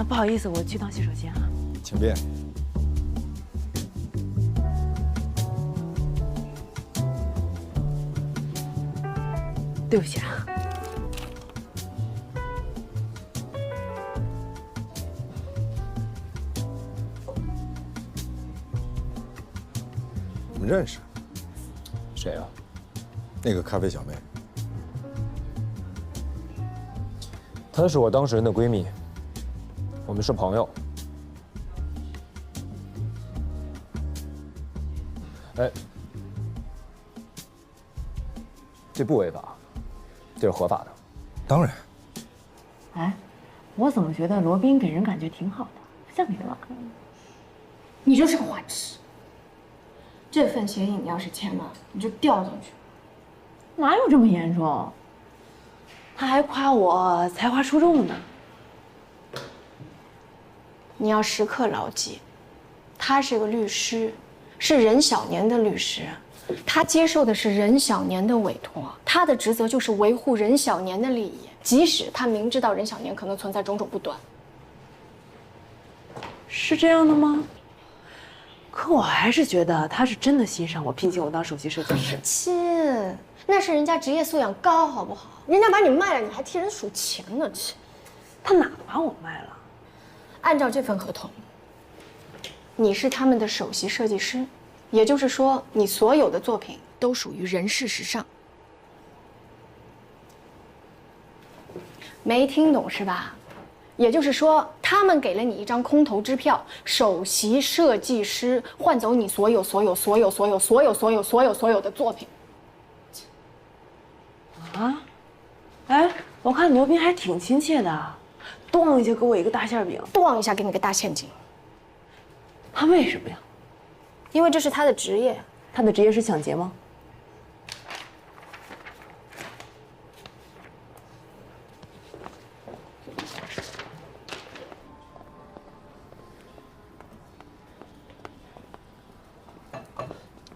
不好意思，我去趟洗手间啊。请便。对不起啊。我们认识。谁啊？那个咖啡小妹。她是我当事人的闺蜜，我们是朋友。哎，这不违法，这是合法的。当然。哎，我怎么觉得罗宾给人感觉挺好的，不像给人玩？你就是个花痴。这份协议你要是签了，你就掉进去。哪有这么严重？他还夸我才华出众呢。你要时刻牢记，他是个律师，是任小年的律师，他接受的是任小年的委托，他的职责就是维护任小年的利益，即使他明知道任小年可能存在种种不端。是这样的吗？可我还是觉得他是真的欣赏我，聘请我当首席设计师。亲，那是人家职业素养高，好不好？人家把你卖了，你还替人数钱呢，亲。他哪把我卖了？按照这份合同，你是他们的首席设计师，也就是说，你所有的作品都属于任氏时尚。没听懂是吧？也就是说，他们给了你一张空头支票，首席设计师换走你所有的作品。啊？哎，我看牛斌还挺亲切的，咣一下给我一个大馅饼，咣一下给你个大现金。他为什么呀？因为这是他的职业。他的职业是抢劫吗？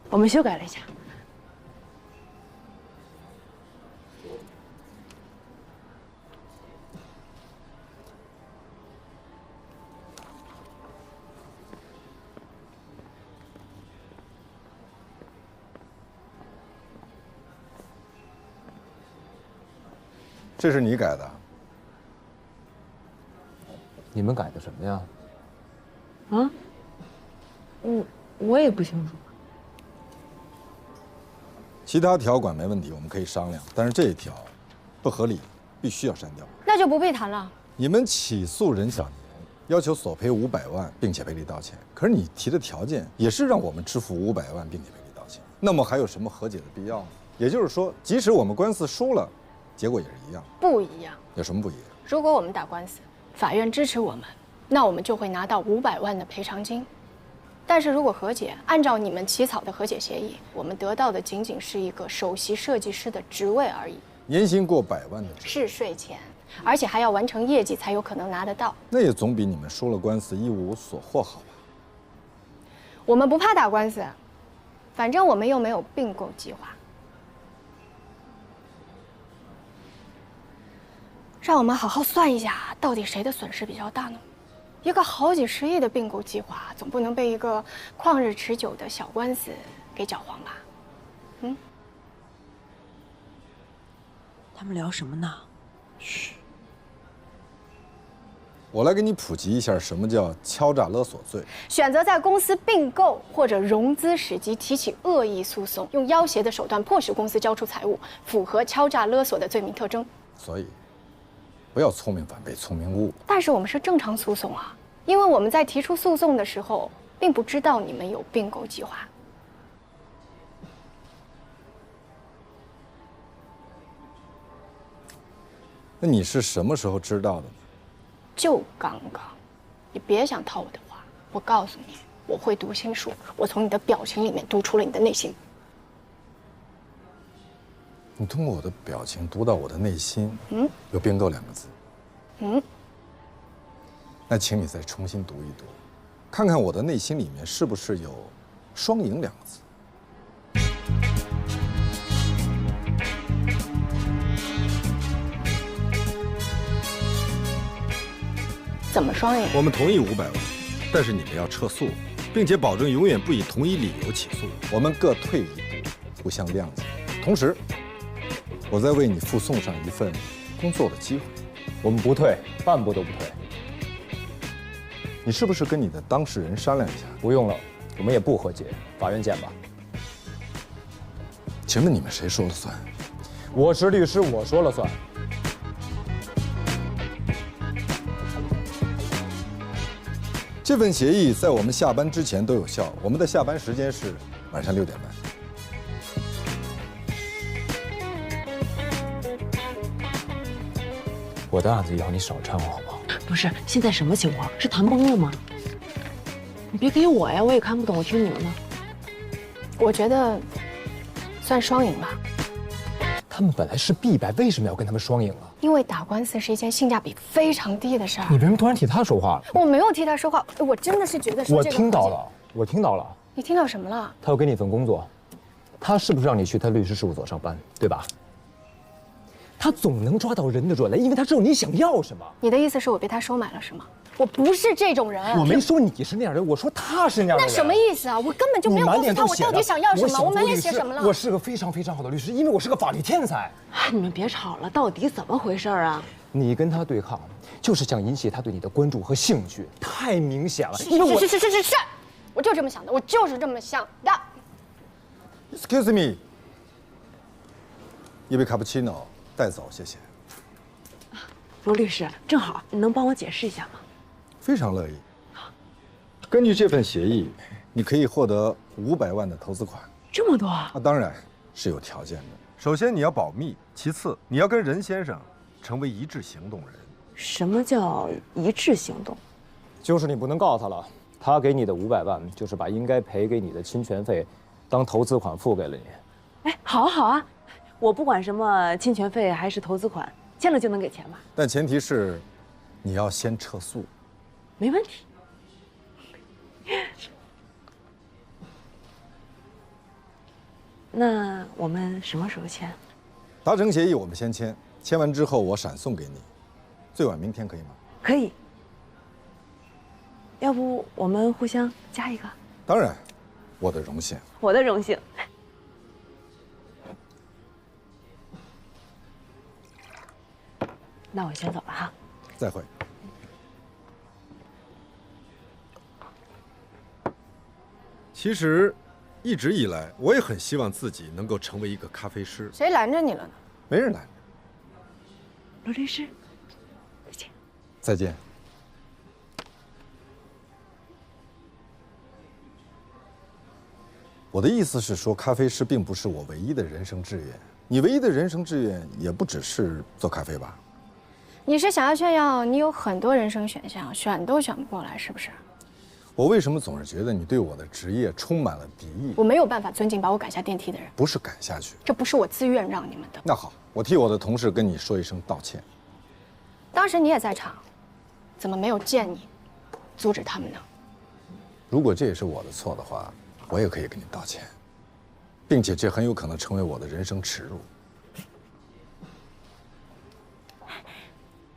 我们修改了一下。这是你改的？你们改的什么呀？啊？我也不清楚。其他条款没问题，我们可以商量，但是这一条不合理，必须要删掉。那就不必谈了。你们起诉任小年，要求索赔500万，并且赔礼道歉。可是你提的条件也是让我们支付500万，并且赔礼道歉。那么还有什么和解的必要呢？也就是说，即使我们官司输了，结果也是一样。不一样。有什么不一样？如果我们打官司，法院支持我们，那我们就会拿到500万的赔偿金。但是如果和解，按照你们起草的和解协议，我们得到的仅仅是一个首席设计师的职位而已。年薪过100万的职位是税前，而且还要完成业绩才有可能拿得到。那也总比你们输了官司一无所获好吧？我们不怕打官司，反正我们又没有并购计划。让我们好好算一下，到底谁的损失比较大呢？一个好几十亿的并购计划，总不能被一个旷日持久的小官司给搅黄吧？他们聊什么呢？嘘。我来给你普及一下什么叫敲诈勒索罪。选择在公司并购或者融资时机提起恶意诉讼，用要挟的手段迫使公司交出财物，符合敲诈勒索的罪名特征。所以，不要聪明反被聪明误。但是我们是正常诉讼啊，因为我们在提出诉讼的时候，并不知道你们有并购计划。那你是什么时候知道的呢？就刚刚，你别想套我的话。我告诉你，我会读心术，我从你的表情里面读出了你的内心。你通过我的表情读到我的内心，有并购2个字。那请你再重新读一读，看看我的内心里面是不是有双赢2个字。怎么双赢？我们同意500万，但是你们要撤诉，并且保证永远不以同一理由起诉。我们各退一步，互相谅解。同时，我再为你附送上一份工作的机会。我们不退，半步都不退。你是不是跟你的当事人商量一下？不用了，我们也不和解，法院见吧。请问你们谁说了算？我是律师，我说了算。这份协议在我们下班之前都有效。我们的下班时间是晚上6点半。我的案子以后你少掺和好不好？不是，现在什么情况？是谈崩了吗？你别给我呀，我也看不懂，我听你们的。我觉得算双赢吧，他们本来是必败，为什么要跟他们双赢啊？因为打官司是一件性价比非常低的事儿。你为什么突然替他说话了？我没有替他说话，我真的是觉得是我这个听到了，我听到了。你听到什么了？他要给你份工作，他是不是让你去他律师事务所上班，对吧？他总能抓到人的软肋，因为他知道你想要什么。你的意思是我被他收买了是吗？我不是这种人。我没说你是那样人，我说他是那样的人。那什么意思啊？我根本就没有告诉他我到底想要什么。我满脸写什么了？我是个非常非常好的律师，因为我是个法律天才。你们别吵了，到底怎么回事啊？你跟他对抗，就是想引起他对你的关注和兴趣，太明显了。因为我是，我就这么想的，我就是这么想的。Excuse me， 一杯卡布奇诺带走，谢谢。罗律师，正好，你能帮我解释一下吗？非常乐意。根据这份协议，你可以获得500万的投资款。这么多啊？那当然是有条件的。首先你要保密，其次你要跟任先生成为一致行动人。什么叫一致行动？就是你不能告他了。他给你的500万，就是把应该赔给你的侵权费当投资款付给了你。哎，好啊好啊，我不管什么侵权费还是投资款，签了就能给钱吧？但前提是你要先撤诉。没问题。那我们什么时候签？达成协议我们先签，签完之后我闪送给你，最晚明天可以吗？可以。要不我们互相加一个？当然，我的荣幸。我的荣幸。那我先走了哈。再会。其实，一直以来我也很希望自己能够成为一个咖啡师。谁拦着你了呢？没人拦着。罗律师，再见。再见。我的意思是说，咖啡师并不是我唯一的人生志愿。你唯一的人生志愿也不只是做咖啡吧？你是想要炫耀你有很多人生选项，选都选不过来，是不是？我为什么总是觉得你对我的职业充满了敌意？我没有办法尊敬把我赶下电梯的人，不是赶下去，这不是我自愿让你们的。那好，我替我的同事跟你说一声道歉。当时你也在场，怎么没有见你，阻止他们呢？如果这也是我的错的话，我也可以跟你道歉，并且这很有可能成为我的人生耻辱。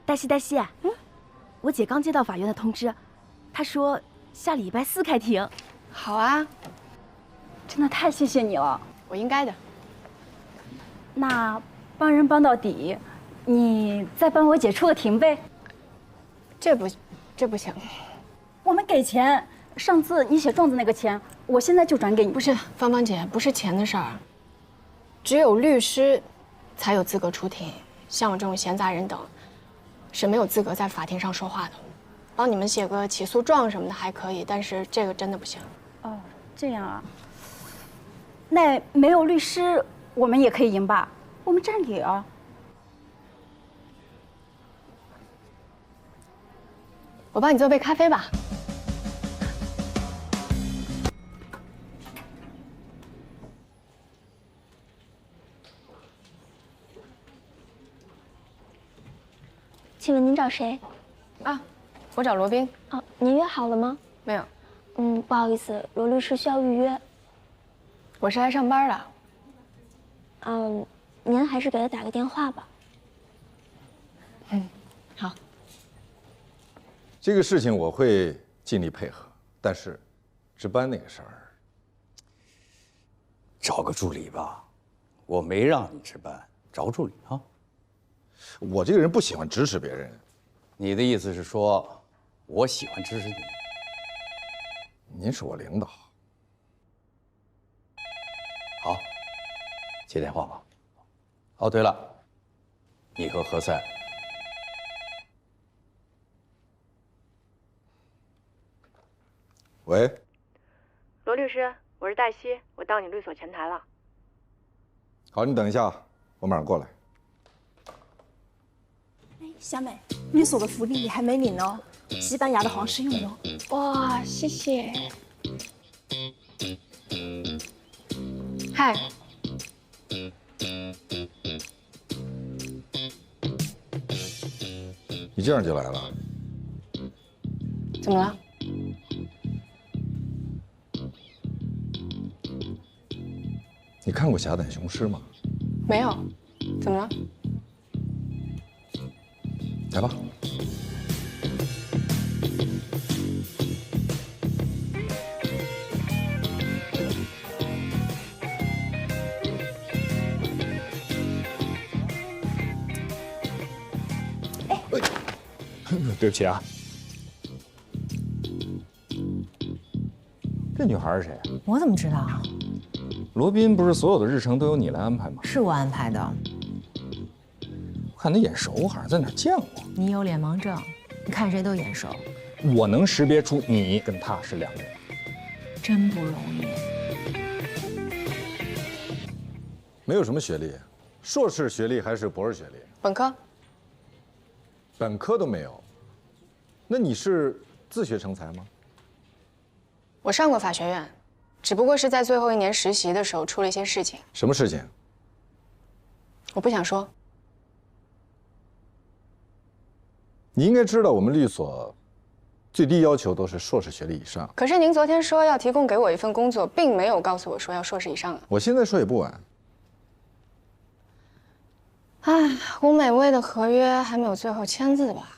黛西，我姐刚接到法院的通知，她说下礼拜4开庭。好啊，真的太谢谢你了，我应该的。那帮人帮到底，你再帮我姐出个庭呗。这不行。我们给钱，上次你写状子那个钱，我现在就转给你。不是，芳芳姐，不是钱的事儿，只有律师才有资格出庭，像我这种闲杂人等，是没有资格在法庭上说话的。帮你们写个起诉状什么的还可以，但是这个真的不行。哦，这样啊。那没有律师，我们也可以赢吧？我们占理啊。我帮你做杯咖啡吧。请问您找谁？啊，我找罗宾。哦，您约好了吗？没有，不好意思，罗律师需要预约。我是来上班的。您还是给他打个电话吧。好。这个事情我会尽力配合，但是值班那个事儿，找个助理吧。我没让你值班，找助理啊。我这个人不喜欢指使别人。你的意思是说，我喜欢指使你？您是我领导。好，接电话吧。哦，对了，你和何塞。喂，罗律师，我是黛西，我到你律所前台了。好，你等一下，我马上过来。小美，律所的福利你还没领呢，西班牙的皇室用的。哇，谢谢。嗨，你这样就来了？怎么了？你看过《侠胆雄狮》吗？没有，怎么了？来吧。对不起啊。这女孩是谁？我怎么知道啊？罗宾不是所有的日程都由你来安排吗？是我安排的。我看你眼熟，好像在哪儿见过。你有脸盲症，你看谁都眼熟。我能识别出你跟他是两个人，真不容易。没有什么学历，硕士学历还是博士学历？本科。本科都没有。那你是自学成才吗？我上过法学院，只不过是在最后一年实习的时候出了一些事情。什么事情？我不想说。你应该知道，我们律所最低要求都是硕士学历以上。可是您昨天说要提供给我一份工作，并没有告诉我说要硕士以上啊。我现在说也不晚。唉，吴美薇的合约还没有最后签字吧？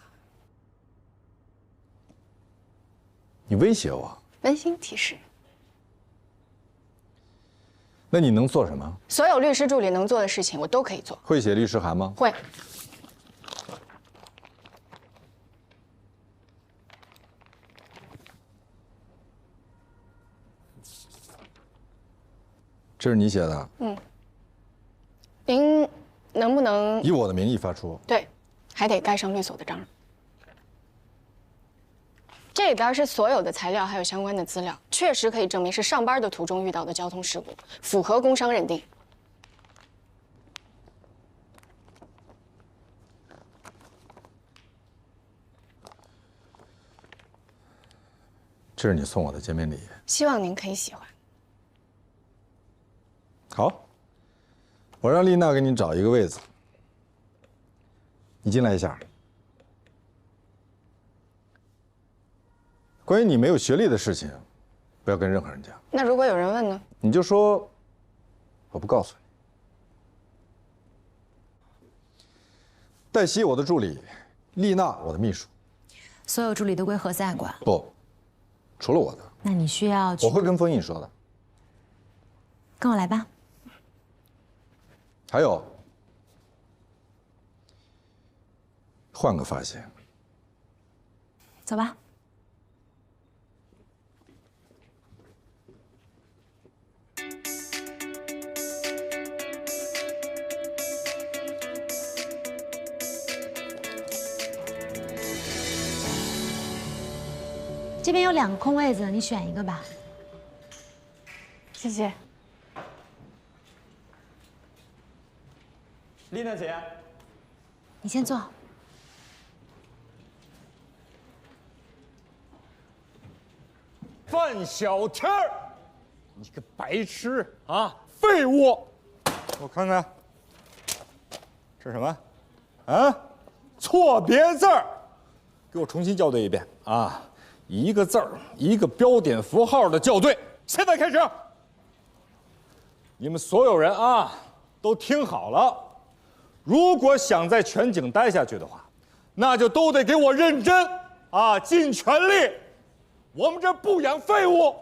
你威胁我？温馨提示：那你能做什么？所有律师助理能做的事情，我都可以做。会写律师函吗？会。这是你写的？嗯。您能不能以我的名义发出？对，还得盖上律所的章。这边是所有的材料，还有相关的资料，确实可以证明是上班的途中遇到的交通事故，符合工伤认定。这是你送我的见面礼。希望您可以喜欢。好，我让丽娜给你找一个位子，你进来一下。关于你没有学历的事情，不要跟任何人讲。那如果有人问呢？你就说我不告诉你。黛西，我的助理；丽娜，我的秘书。所有助理都归何塞管。不，除了我的。那你需要去。我会跟封印说的。跟我来吧。还有，换个发型。走吧。这边有2个空位子，你选一个吧。谢谢。丽娜姐，你先坐。范小天儿，你个白痴啊，废物！我看看，这是什么？啊，错别字儿，给我重新校对一遍啊！一个字儿，一个标点符号的校对。现在开始，你们所有人啊，都听好了。如果想在全景待下去的话，那就都得给我认真。啊，尽全力。我们这不养废物，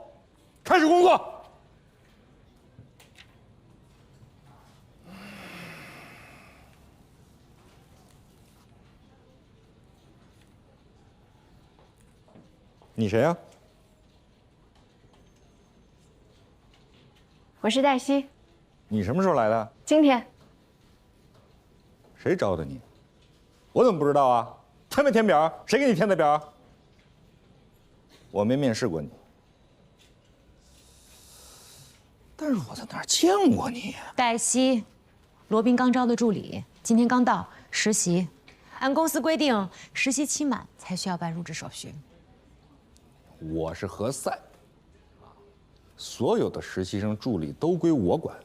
开始工作。你谁呀？我是黛西，你什么时候来的？今天谁招的你？我怎么不知道啊？填没填表？谁给你填的表？我没面试过你，但是我在哪儿见过你？黛西，罗宾刚招的助理，今天刚到实习，按公司规定，实习期满才需要办入职手续。我是何塞，所有的实习生助理都归我管，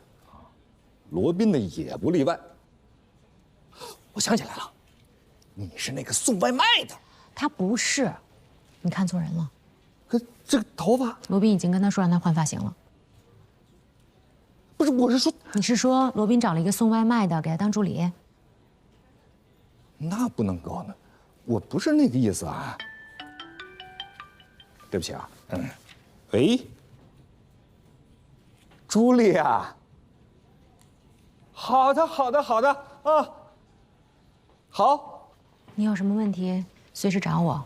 罗宾的也不例外。我想起来了，你是那个送外卖的。他不是，你看错人了。可这个头发，罗宾已经跟他说让他换发型了。不是，我是说，你是说罗宾找了一个送外卖的给他当助理？那不能够呢，我不是那个意思啊。对不起啊，喂，朱莉啊，好的，好的，好的啊，好。你有什么问题随时找我。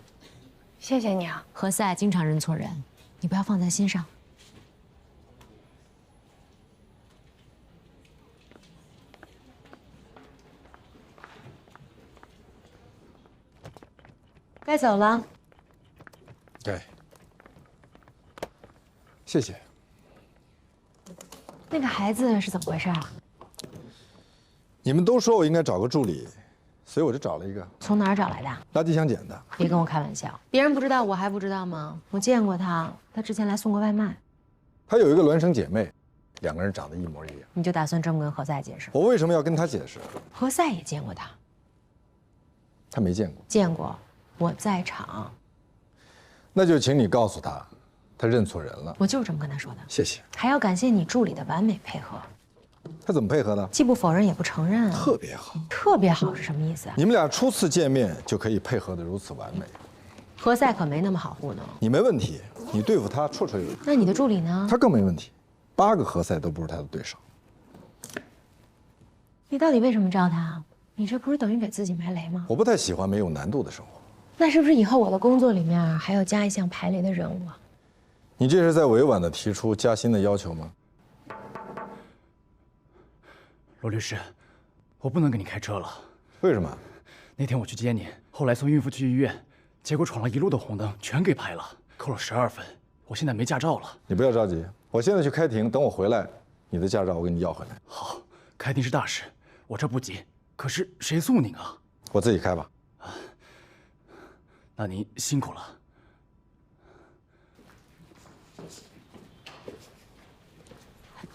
谢谢你啊。何塞经常认错人，你不要放在心上。该走了。对，谢谢。那个孩子是怎么回事啊？你们都说我应该找个助理，所以我就找了一个。从哪儿找来的？垃圾箱捡的。别跟我开玩笑，别人不知道，我还不知道吗？我见过他，他之前来送过外卖。她有一个孪生姐妹，两个人长得一模一样。你就打算这么跟何塞解释？我为什么要跟她解释？何塞也见过他。她没见过。见过，我在场。那就请你告诉她，她认错人了。我就是这么跟他说的。谢谢。还要感谢你助理的完美配合。她怎么配合的？既不否认也不承认啊。特别好。特别好是什么意思啊？你们俩初次见面就可以配合得如此完美。何塞可没那么好糊弄。你没问题，你对付他绰绰有余。那你的助理呢？他更没问题，8个何塞都不是他的对手。你到底为什么招他？你这不是等于给自己埋雷吗？我不太喜欢没有难度的生活。那是不是以后我的工作里面还要加一项排雷的任务啊？你这是在委婉地提出加薪的要求吗？罗律师，我不能给你开车了。为什么？那天我去接你，后来送孕妇去医院，结果闯了一路的红灯，全给拍了，扣了12分。我现在没驾照了。你不要着急，我现在去开庭，等我回来，你的驾照我给你要回来。好，开庭是大事，我这不急。可是谁送您啊？我自己开吧。那您辛苦了。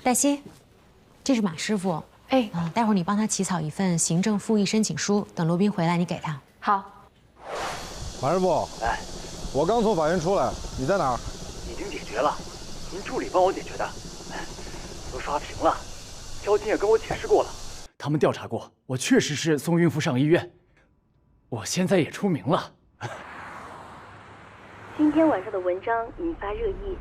黛西，这是马师傅。哎，待会儿你帮他起草一份行政复议申请书，等罗宾回来你给他。好。马师傅，哎，我刚从法院出来，你在哪儿？已经解决了，您助理帮我解决的，都刷屏了，交警也跟我解释过了。他们调查过，我确实是送孕妇上医院，我现在也出名了。今天晚上的文章引发热议。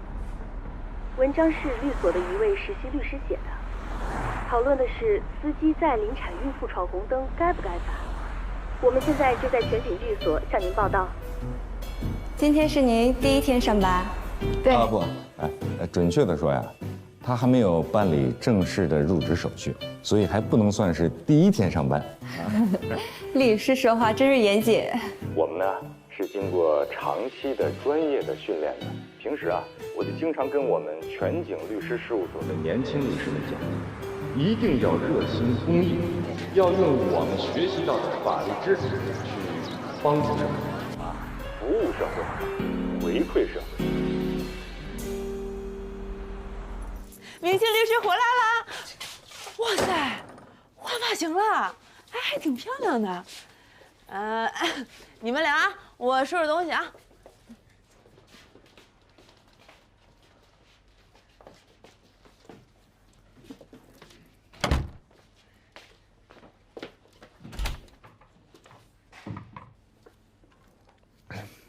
文章是律所的一位实习律师写的，讨论的是司机载临产孕妇闯红灯该不该罚。我们现在就在全景律所向您报道。今天是您第一天上班？对。啊不，准确的说呀，他还没有办理正式的入职手续，所以还不能算是第一天上班。律师说话真是严谨。我们呢是经过长期的专业的训练的，平时啊，我就经常跟我们全景律师事务所的年轻律师们讲，一定要热心公益，要用我们学习到的法律知识去帮助社会啊，服务社会，回馈社会。明星律师回来啦！哇塞，换发型了，哎，还挺漂亮的。你们俩，我收拾东西啊。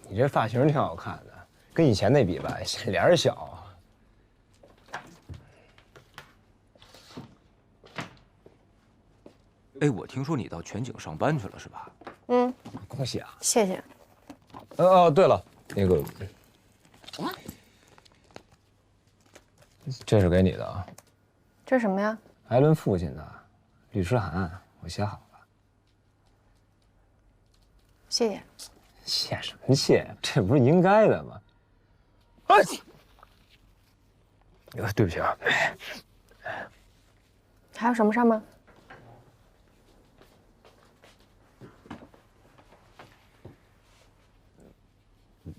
你这发型挺好看的，跟以前那比吧，脸儿小。哎，我听说你到全景上班去了，是吧？嗯，恭喜啊！谢谢。对了，那个，这是给你的啊。这是什么呀？艾伦父亲的律师函，我写好了。谢谢。谢什么谢？这不是应该的吗？对不起啊。还有什么事吗？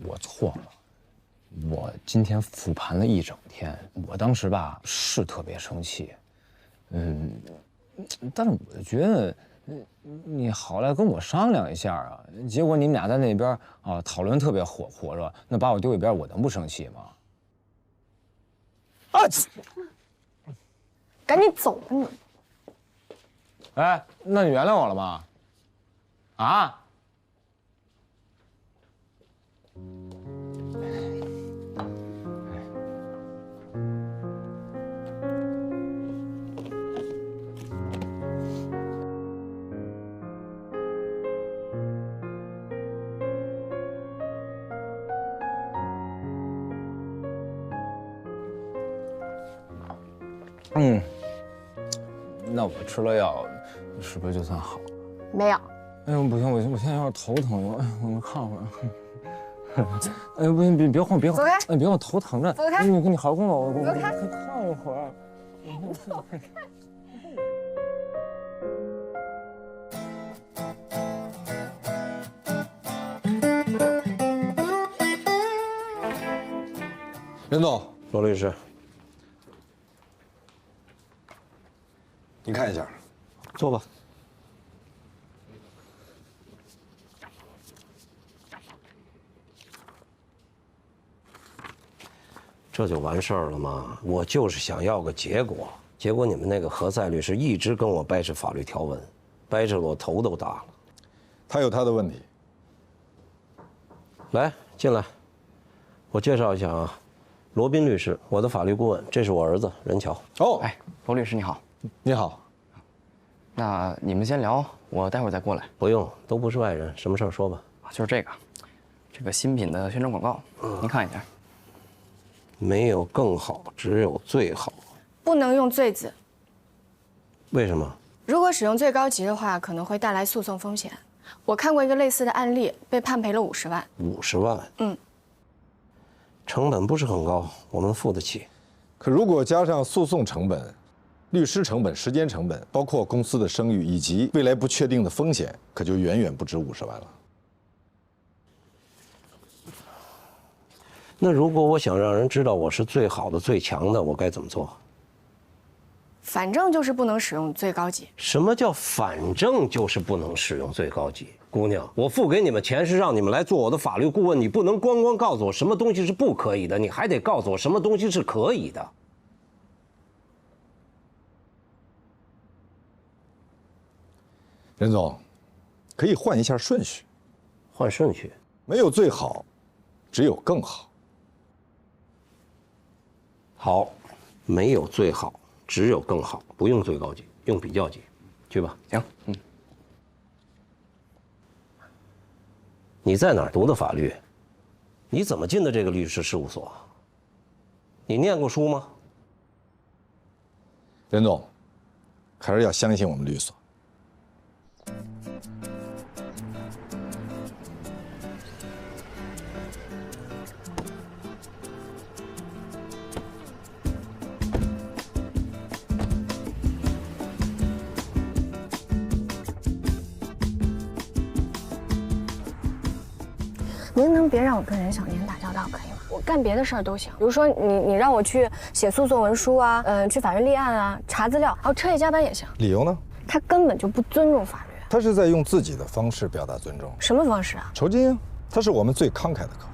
我错了，我今天复盘了一整天，我当时吧是特别生气，但是我觉得，你好赖跟我商量一下啊，结果你们俩在那边啊讨论特别火热，那把我丢一边，我能不生气吗？赶紧走吧你！哎，那你原谅我了吗？啊？那我吃了药，是不是就算好？没有。哎呦，不行，我现在有点头疼，我看会儿。哎，不行，别晃，别晃，走开！哎，别晃，头疼着。走开！你好好跟我，走开！看一会儿。走开！任总，罗律师，你看一下，坐吧。这就完事儿了吗？我就是想要个结果，结果你们那个何塞律师一直跟我掰扯法律条文，掰扯我头都大了。他有他的问题。来，进来，我介绍一下啊，罗宾律师，我的法律顾问，这是我儿子任乔。哦，哎，罗律师你好。你好。那你们先聊，我待会儿再过来。不用，都不是外人，什么事儿说吧。就是这个新品的宣传广告，您看一下。没有更好，只有最好。不能用“最”字。为什么？如果使用最高级的话，可能会带来诉讼风险。我看过一个类似的案例，被判赔了50万。50万？成本不是很高，我们付得起。可如果加上诉讼成本、律师成本、时间成本，包括公司的声誉以及未来不确定的风险，可就远远不止50万了。那如果我想让人知道我是最好的、最强的，我该怎么做？反正就是不能使用最高级。什么叫反正就是不能使用最高级？姑娘，我付给你们钱是让你们来做我的法律顾问，你不能光告诉我什么东西是不可以的，你还得告诉我什么东西是可以的。任总，可以换一下顺序。换顺序？没有最好，只有更好。好，没有最好，只有更好，不用最高级，用比较级，去吧。行，你在哪儿读的法律？你怎么进的这个律师事务所？你念过书吗？任总，还是要相信我们律所。您能别让我跟任小年打交道可以吗？我干别的事儿都行，比如说你让我去写诉讼文书啊，去法院立案啊，查资料，彻夜加班也行。理由呢？他根本就不尊重法律。他是在用自己的方式表达尊重。什么方式啊？酬金啊，他是我们最慷慨的客户，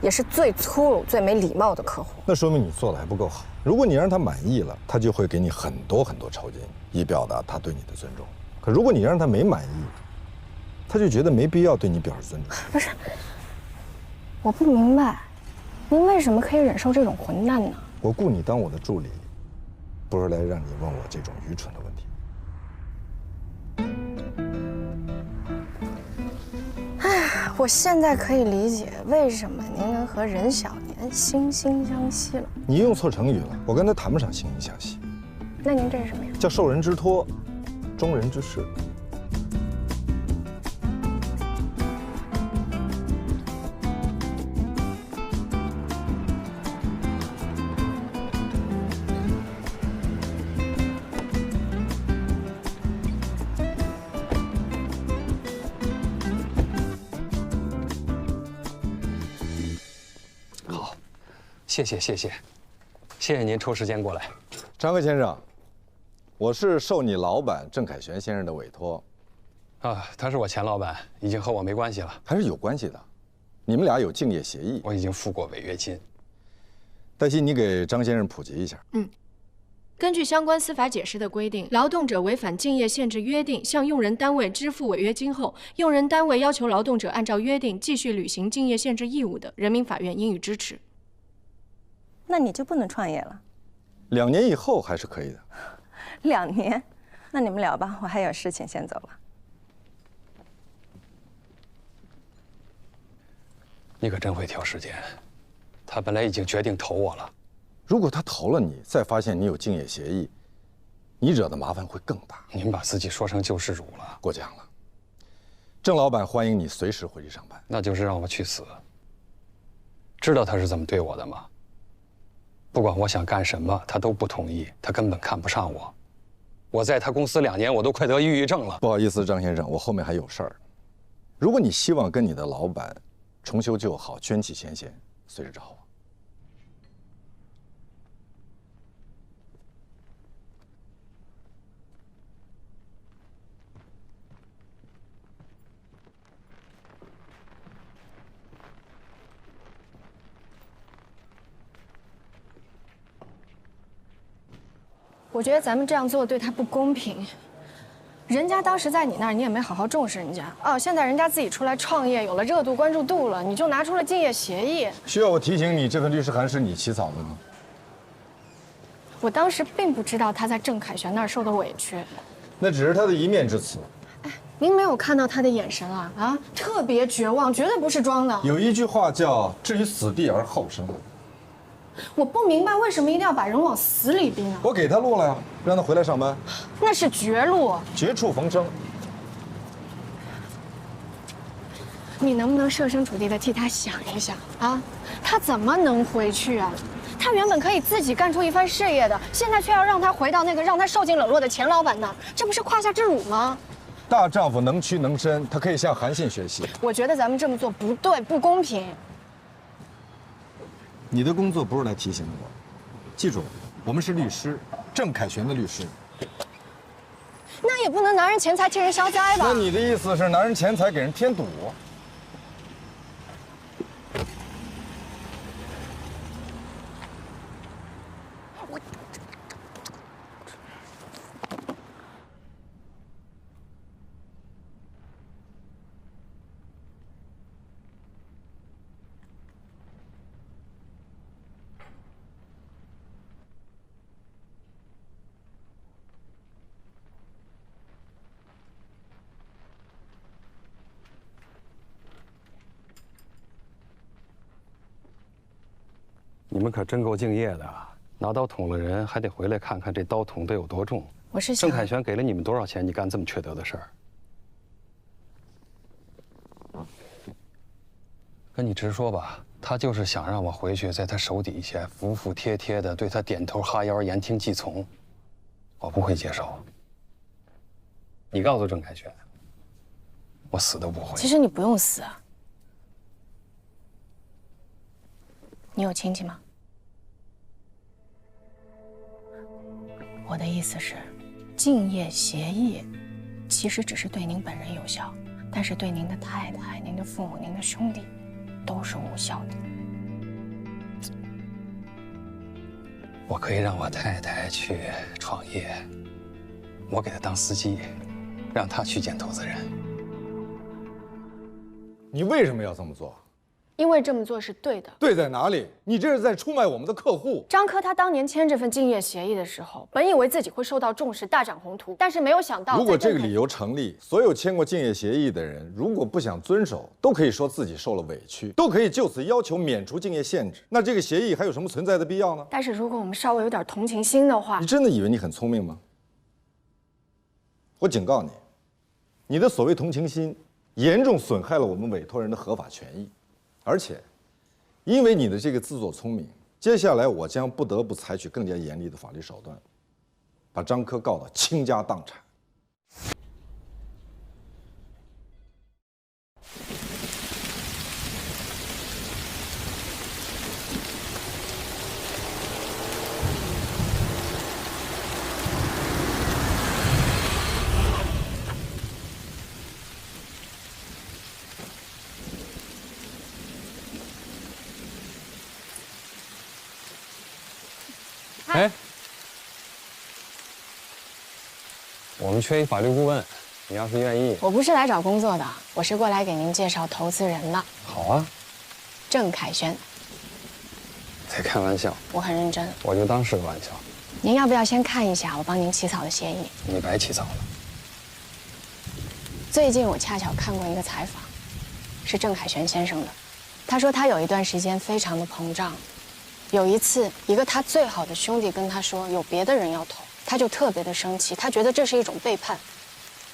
也是最粗鲁、最没礼貌的客户。那说明你做的还不够好。如果你让他满意了，他就会给你很多酬金，以表达他对你的尊重。可如果你让他没满意，他就觉得没必要对你表示尊重。不是，我不明白，您为什么可以忍受这种混蛋呢？我雇你当我的助理，不是来让你问我这种愚蠢的问题。哎，我现在可以理解为什么您能和任小年惺惺相惜了。你用错成语了，我跟他谈不上惺惺相惜。那您这是什么呀？叫受人之托，忠人之事。好，谢谢您抽时间过来。张克先生，我是受你老板郑凯旋先生的委托。啊，他是我前老板，已经和我没关系了。还是有关系的，你们俩有竞业协议。我已经付过违约金。黛西，你给张先生普及一下。根据相关司法解释的规定，劳动者违反竞业限制约定，向用人单位支付违约金后，用人单位要求劳动者按照约定继续履行竞业限制义务的，人民法院应予支持。那你就不能创业了2年以后还是可以的。？2年？那你们聊吧，我还有事情，先走了。你可真会挑时间。他本来已经决定投我了。如果他投了你，再发现你有竞业协议，你惹的麻烦会更大。您把自己说成救世主了。过奖了。郑老板欢迎你随时回去上班。那就是让我去死。知道他是怎么对我的吗？不管我想干什么，他都不同意。他根本看不上我。我在他公司2年，我都快得抑郁症了。不好意思，张先生，我后面还有事儿。如果你希望跟你的老板重修旧好、圈起前嫌，随时找我。我觉得咱们这样做对他不公平。人家当时在你那儿，你也没好好重视人家哦。现在人家自己出来创业，有了热度关注度了，你就拿出了竞业协议。需要我提醒你，这份律师函是你起草的吗？我当时并不知道他在郑凯旋那儿受的委屈。那只是他的一面之词。您没有看到他的眼神啊？啊，特别绝望，绝对不是装的。有一句话叫“置于死地而后生”。我不明白为什么一定要把人往死里逼呢？我给他路了呀，让他回来上班。那是绝路，绝处逢生。你能不能设身处地的替他想一想啊？他怎么能回去啊？他原本可以自己干出一番事业的，现在却要让他回到那个让他受尽冷落的前老板那儿，这不是胯下之辱吗？大丈夫能屈能伸，他可以向韩信学习。我觉得咱们这么做不对，不公平。你的工作不是来提醒我，记住，我们是律师，郑凯旋的律师。那也不能拿人钱财替人消灾吧？那你的意思是拿人钱财给人添堵？你们可真够敬业的，拿刀捅了人，还得回来看看这刀捅得有多重。我是想，郑凯旋给了你们多少钱？你干这么缺德的事儿？跟你直说吧，他就是想让我回去，在他手底下服服帖帖的对他点头哈腰、言听计从，我不会接受。你告诉郑凯旋，我死都不会。其实你不用死啊。你有亲戚吗？我的意思是，竞业协议其实只是对您本人有效，但是对您的太太、您的父母、您的兄弟都是无效的。我可以让我太太去创业，我给她当司机，让她去见投资人。你为什么要这么做？因为这么做是对的。对在哪里？你这是在出卖我们的客户。张科他当年签这份竞业协议的时候，本以为自己会受到重视，大展宏图，但是没有想到，如果这个理由成立，所有签过竞业协议的人，如果不想遵守，都可以说自己受了委屈，都可以就此要求免除竞业限制。那这个协议还有什么存在的必要呢？但是如果我们稍微有点同情心的话，你真的以为你很聪明吗？我警告你，你的所谓同情心，严重损害了我们委托人的合法权益，而且。因为你的这个自作聪明，接下来我将不得不采取更加严厉的法律手段，把张科告到倾家荡产。哎，我们缺一法律顾问，你要是愿意，我不是来找工作的，我是过来给您介绍投资人的。好啊。郑凯旋。在开玩笑。我很认真。我就当是个玩笑。您要不要先看一下我帮您起草的协议？你白起草了。最近我恰巧看过一个采访，是郑凯旋先生的。他说他有一段时间非常的膨胀。有一次，一个他最好的兄弟跟他说有别的人要投，他就特别的生气，他觉得这是一种背叛，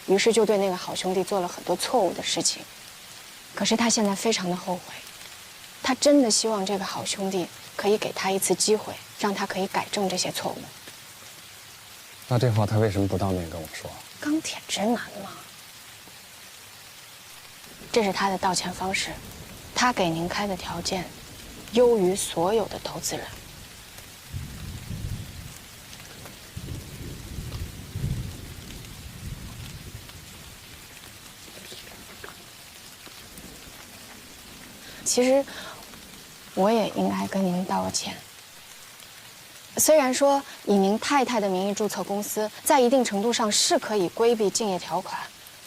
于是就对那个好兄弟做了很多错误的事情。可是他现在非常的后悔，他真的希望这个好兄弟可以给他一次机会，让他可以改正这些错误。那这话他为什么不当面跟我说？钢铁直男嘛。这是他的道歉方式，他给您开的条件优于所有的投资人。其实，我也应该跟您道个歉。虽然说以您太太的名义注册公司，在一定程度上是可以规避竞业条款，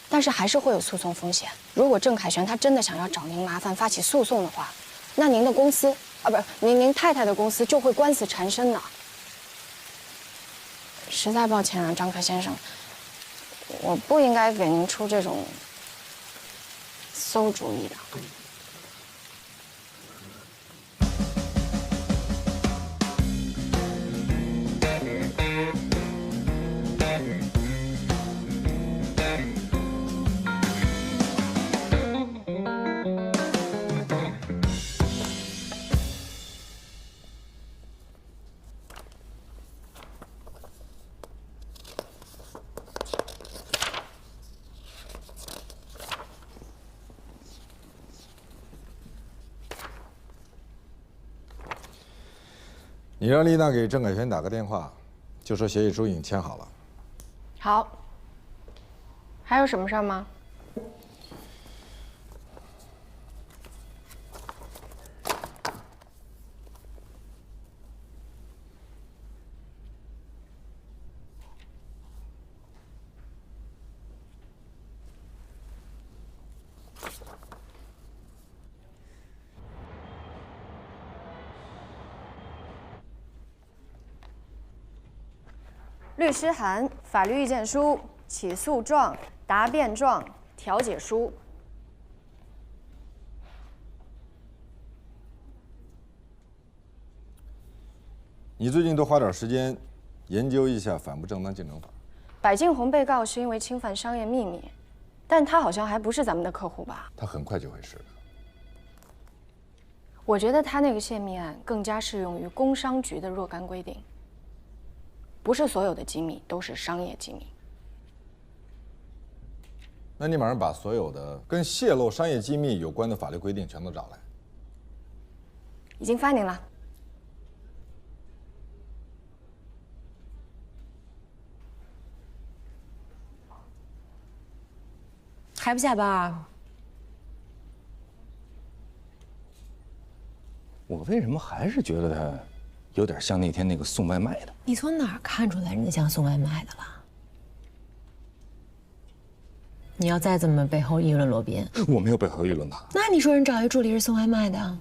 但是还是会有诉讼风险。如果郑凯旋他真的想要找您麻烦，发起诉讼的话，那您的公司啊，不是您太太的公司就会官司缠身的。实在抱歉啊，张科先生，我不应该给您出这种馊主意的。你让丽娜给郑凯旋打个电话，就说协议书已经签好了。好。还有什么事儿吗？律师函、法律意见书、起诉状、答辩状、调解书。你最近多花点时间研究一下反不正当竞争法。柏静红被告是因为侵犯商业秘密，但他好像还不是咱们的客户吧？他很快就会是的。我觉得他那个泄密案更加适用于工商局的若干规定。不是所有的机密都是商业机密。那你马上把所有的跟泄露商业机密有关的法律规定全都找来。已经发您了。还不下班啊？我为什么还是觉得他有点像那天那个送外卖的？你从哪儿看出来人家像送外卖的了？你要再这么背后议论罗宾，我没有背后议论他。那你说人找一助理是送外卖的？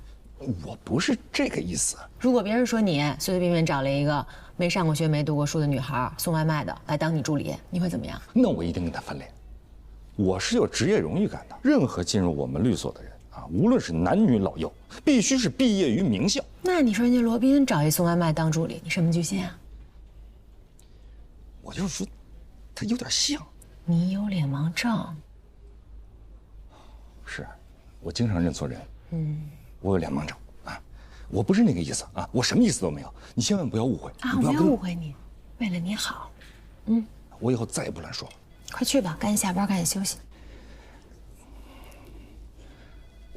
我不是这个意思。如果别人说你随随便便找了一个没上过学、没读过书的女孩送外卖的来当你助理，你会怎么样？那我一定跟他翻脸。我是有职业荣誉感的，任何进入我们律所的人啊，无论是男女老幼，必须是毕业于名校。那你说人家罗宾找一送外卖当助理，你什么居心啊？我就是说，他有点像。你有脸盲症。是，我经常认错人。我有脸盲症啊，我不是那个意思啊，我什么意思都没有，你千万不要误会啊！我没有误会你，为了你好。我以后再也不乱说了。快去吧，赶紧下班，赶紧休息。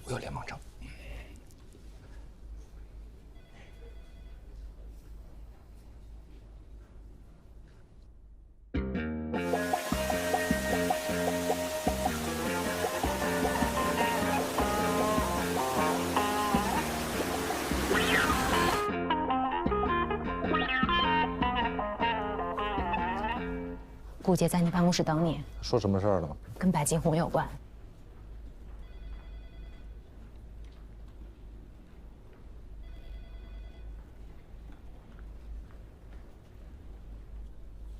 我有脸盲症。顾姐在你办公室等你，说什么事儿了？跟白金红有关。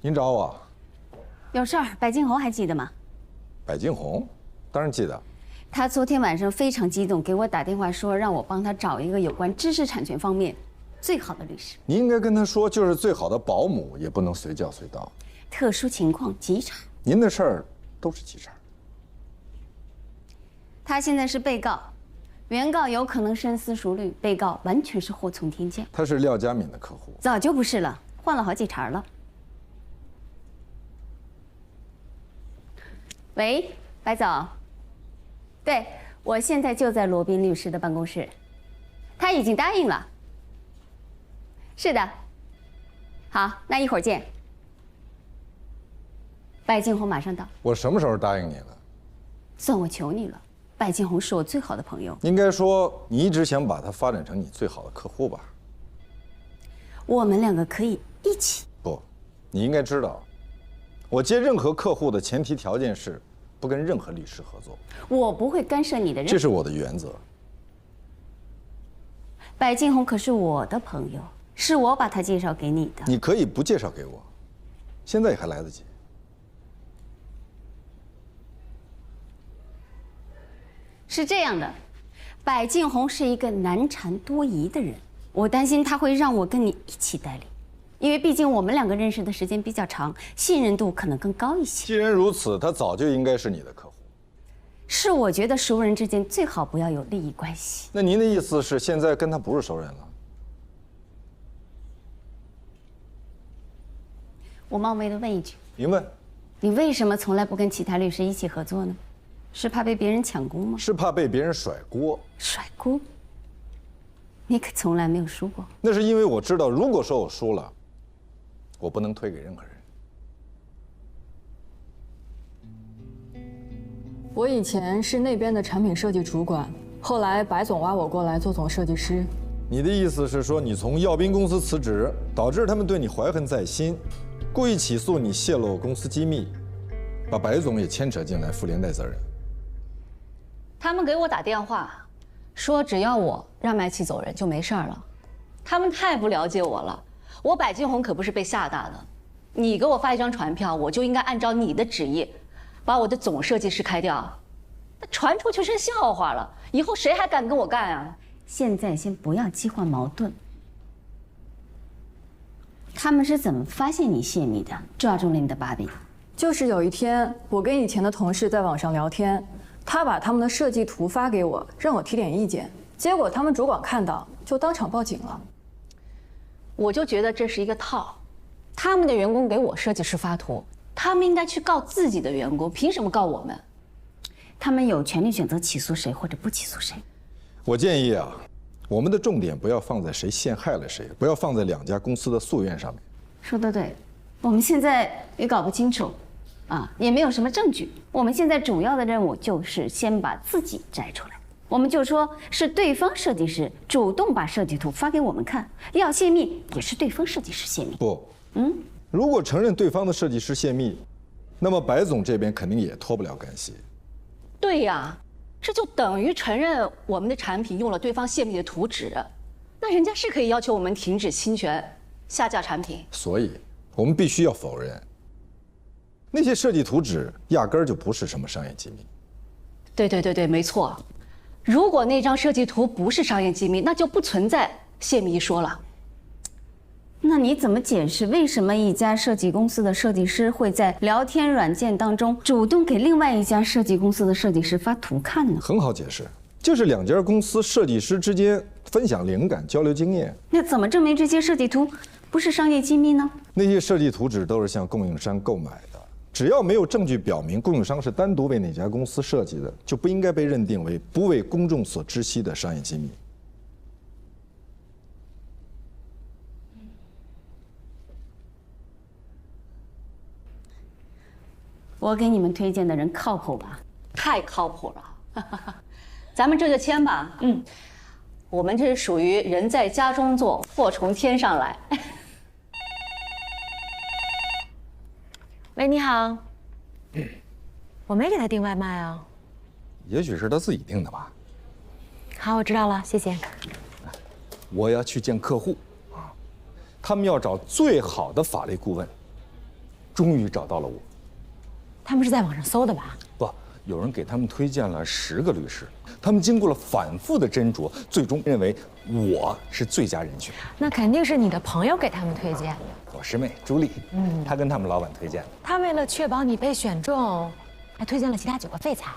您找我？有事儿，白金红还记得吗？白金红，当然记得。他昨天晚上非常激动，给我打电话说让我帮他找一个有关知识产权方面最好的律师。你应该跟他说，就是最好的保姆也不能随叫随到。特殊情况急茬。您的事儿都是急茬。他现在是被告，原告有可能深思熟虑，被告完全是祸从天降。他是廖佳敏的客户，早就不是了，换了好几茬了。喂，白总。对，我现在就在罗宾律师的办公室，他已经答应了。是的。好，那一会儿见。白金红马上到。我什么时候答应你了？算我求你了，白金红是我最好的朋友。应该说，你一直想把他发展成你最好的客户吧？我们两个可以一起。不，你应该知道，我接任何客户的前提条件是，不跟任何律师合作。我不会干涉你的任何。这是我的原则。白金红可是我的朋友，是我把他介绍给你的。你可以不介绍给我，现在也还来得及。是这样的，白金红是一个难缠多疑的人，我担心他会让我跟你一起代理，因为毕竟我们两个认识的时间比较长，信任度可能更高一些。既然如此，他早就应该是你的客户。是，我觉得熟人之间最好不要有利益关系。那您的意思是，现在跟他不是熟人了？我冒昧的问一句，您问，你为什么从来不跟其他律师一起合作呢？是怕被别人抢功吗？是怕被别人甩锅。甩锅？你可从来没有输过。那是因为我知道，如果说我输了，我不能推给任何人。我以前是那边的产品设计主管，后来白总挖我过来做总设计师。你的意思是说，你从耀斌公司辞职，导致他们对你怀恨在心，故意起诉你泄露公司机密，把白总也牵扯进来，负连带责任。他们给我打电话，说只要我让麦琪走人就没事了。他们太不了解我了，我白金红可不是被吓大的。你给我发一张传票，我就应该按照你的旨意，把我的总设计师开掉。那传出去成笑话了，以后谁还敢跟我干啊？现在先不要激化矛盾。他们是怎么发现你泄密的，抓住了你的把柄？就是有一天，我跟以前的同事在网上聊天，他把他们的设计图发给我，让我提点意见。结果他们主管看到，就当场报警了。我就觉得这是一个套，他们的员工给我设计师发图，他们应该去告自己的员工，凭什么告我们？他们有权利选择起诉谁或者不起诉谁。我建议啊，我们的重点不要放在谁陷害了谁，不要放在两家公司的诉愿上面。说得对，我们现在也搞不清楚，也没有什么证据。我们现在主要的任务就是先把自己摘出来。我们就说是对方设计师主动把设计图发给我们看，要泄密也是对方设计师泄密。不，如果承认对方的设计师泄密，那么白总这边肯定也脱不了干系。对呀，这就等于承认我们的产品用了对方泄密的图纸，那人家是可以要求我们停止侵权、下架产品。所以，我们必须要否认，那些设计图纸压根儿就不是什么商业机密。对，没错。如果那张设计图不是商业机密，那就不存在泄密一说了。那你怎么解释为什么一家设计公司的设计师会在聊天软件当中主动给另外一家设计公司的设计师发图看呢？很好解释，就是两家公司设计师之间分享灵感、交流经验。那怎么证明这些设计图不是商业机密呢？那些设计图纸都是向供应商购买的，只要没有证据表明供应商是单独为哪家公司设计的，就不应该被认定为不为公众所知悉的商业机密。我给你们推荐的人靠谱吧？太靠谱了，咱们这就签吧。我们这是属于人在家中坐，祸从天上来。喂，你好。我没给他订外卖啊。也许是他自己订的吧。好，我知道了，谢谢。我要去见客户啊，他们要找最好的法律顾问，终于找到了我。他们是在网上搜的吧？不，有人给他们推荐了10个律师，他们经过了反复的斟酌，最终认为我是最佳人选。那肯定是你的朋友给他们推荐的。我师妹朱莉，她跟他们老板推荐的。他为了确保你被选中，还推荐了其他9个废材。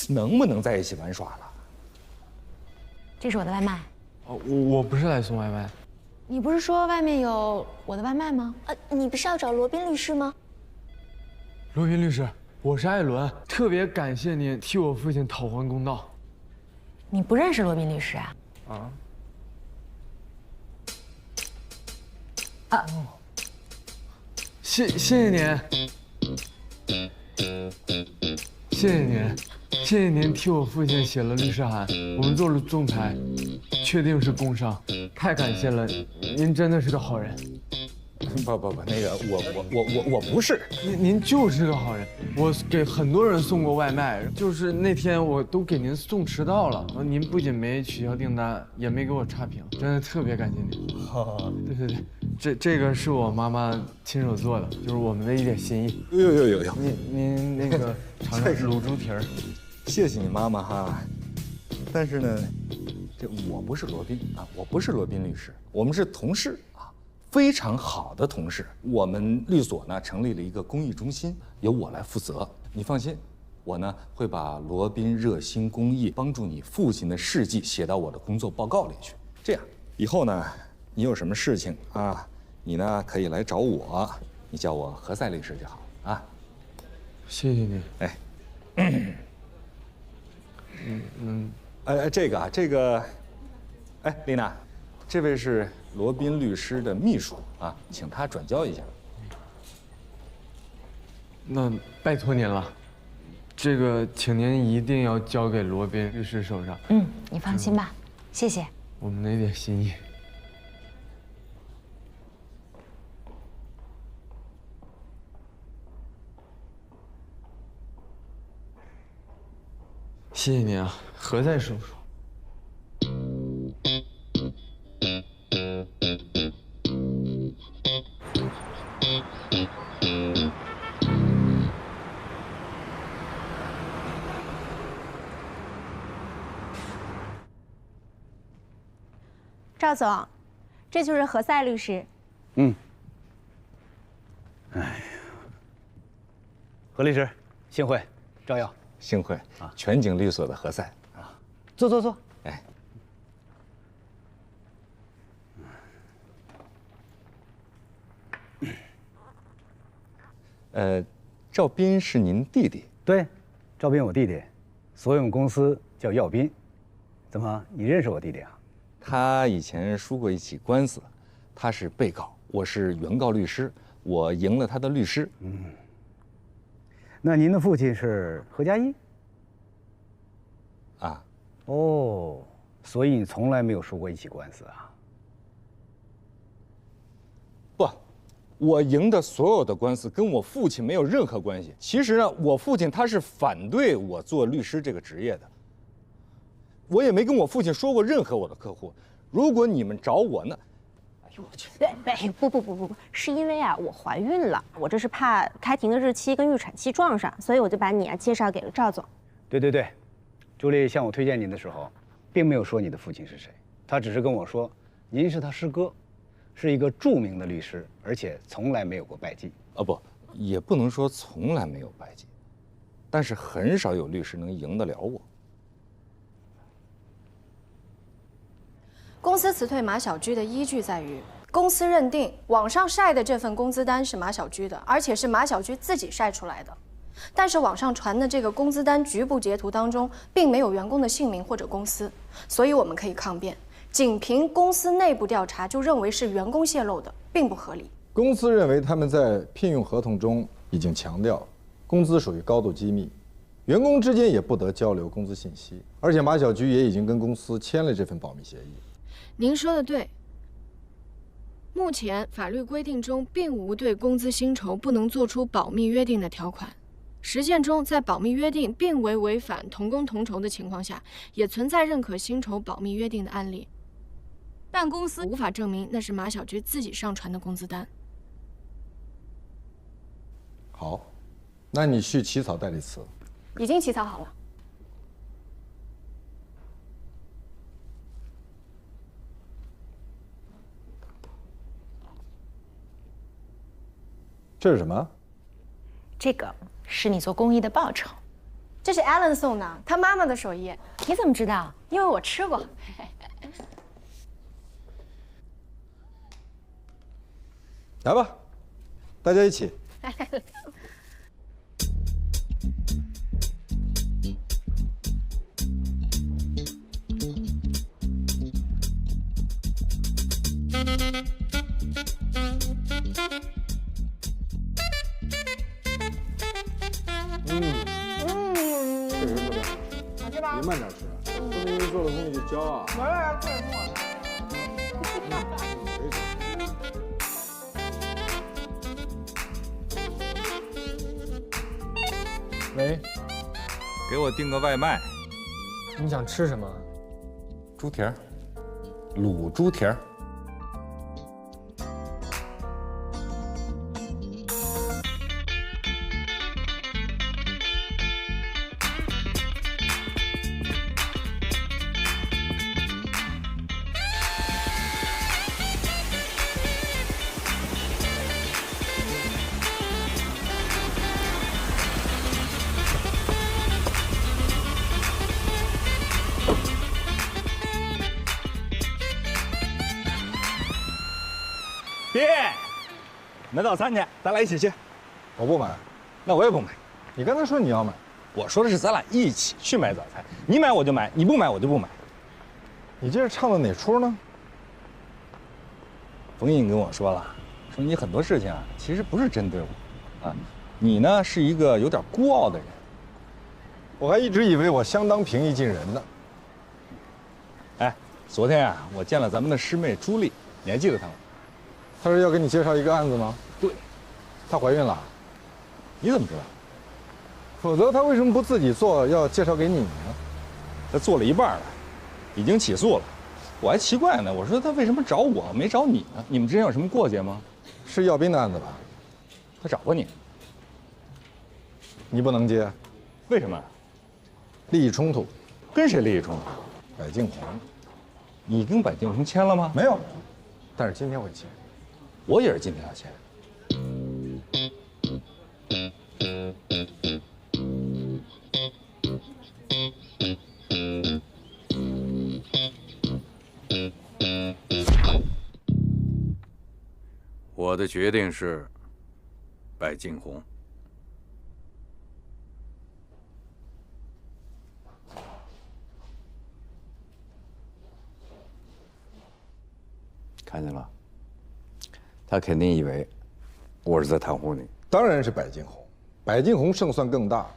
能不能在一起玩耍了？这是我的外卖。我不是来送外卖。你不是说外面有我的外卖吗？你不是要找罗宾律师吗？罗宾律师，我是艾伦，特别感谢您替我父亲讨还公道。你不认识罗宾律师啊？谢谢您，谢谢您，谢谢您替我父亲写了律师函，我们做了仲裁，确定是工伤，太感谢了，您真的是个好人。不，那个我不是。您就是个好人，我给很多人送过外卖，就是那天我都给您送迟到了，您不仅没取消订单，也没给我差评，真的特别感谢您。对，这个是我妈妈亲手做的，就是我们的一点心意。有。您那个尝尝卤猪蹄儿，谢谢你妈妈哈。但是呢，这我不是罗宾啊，我不是罗宾律师，我们是同事。非常好的同事，我们律所呢成立了一个公益中心，由我来负责。你放心，我呢会把罗宾热心公益帮助你父亲的事迹写到我的工作报告里去。这样以后呢，你有什么事情啊，你呢可以来找我，你叫我何塞律师就好啊。谢谢你。这个，丽娜，这位是罗宾律师的秘书啊，请他转交一下。那拜托您了，这个请您一定要交给罗宾律师手上。你放心吧，谢谢。我们那点心意。谢谢您啊，何塞叔叔。赵总，这就是何塞律师。何律师，幸会，照耀。幸会啊，全景律所的何塞啊，坐。赵斌是您弟弟？对，赵斌我弟弟，所以我们公司叫耀斌。怎么，你认识我弟弟啊？他以前输过一起官司，他是被告，我是原告律师，我赢了他的律师。那您的父亲是何家一？啊？哦，所以你从来没有输过一起官司啊？不，我赢的所有的官司跟我父亲没有任何关系。其实呢，我父亲他是反对我做律师这个职业的。我也没跟我父亲说过任何我的客户。如果你们找我呢？哎呦我去！不，是因为啊，我怀孕了，我这是怕开庭的日期跟预产期撞上，所以我就把你啊介绍给了赵总。对，朱莉向我推荐您的时候，并没有说你的父亲是谁，他只是跟我说，您是他师哥，是一个著名的律师，而且从来没有过败绩。不，也不能说从来没有败绩，但是很少有律师能赢得了我。公司辞退马小居的依据在于，公司认定网上晒的这份工资单是马小居的，而且是马小居自己晒出来的。但是网上传的这个工资单局部截图当中，并没有员工的姓名或者公司，所以我们可以抗辩，仅凭公司内部调查就认为是员工泄露的，并不合理。公司认为他们在聘用合同中已经强调，工资属于高度机密，员工之间也不得交流工资信息，而且马小居也已经跟公司签了这份保密协议。您说的对。目前法律规定中并无对工资薪酬不能做出保密约定的条款。实践中，在保密约定并未违反同工同酬的情况下，也存在认可薪酬保密约定的案例。但公司无法证明那是马小居自己上传的工资单。好，那你去起草代理词。已经起草好了。这是什么？这个是你做公益的报酬。这是 Alan 送的，他妈妈的手艺。你怎么知道？因为我吃过。来吧，大家一起。确实特别好吃，您慢点吃，说明您做的东西就焦啊。喂，给我订个外卖。你想吃什么？猪蹄儿，卤猪蹄儿。爹，买早餐去，咱俩一起去。我不买，那我也不买。你刚才说你要买，我说的是咱俩一起去买早餐，你买我就买，你不买我就不买。你这是唱的哪出呢？冯印跟我说了，说你很多事情啊，其实不是针对我，啊，你呢是一个有点孤傲的人。我还一直以为我相当平易近人呢。哎，昨天啊，我见了咱们的师妹朱莉，你还记得她吗？她是要给你介绍一个案子吗？对。她怀孕了？你怎么知道？否则她为什么不自己做，要介绍给你呢？她做了一半了，已经起诉了。我还奇怪呢，我说她为什么找我没找你呢？你们之间有什么过节吗？是耀斌的案子吧？他找过你，你不能接，为什么？利益冲突。跟谁利益冲突？柏敬红。你跟柏敬红签了吗？没有，但是今天会签。我也是今天要签。我的决定是柏敬红。看见了，他肯定以为我是在袒护你。当然是柏敬红，柏敬红胜算更大，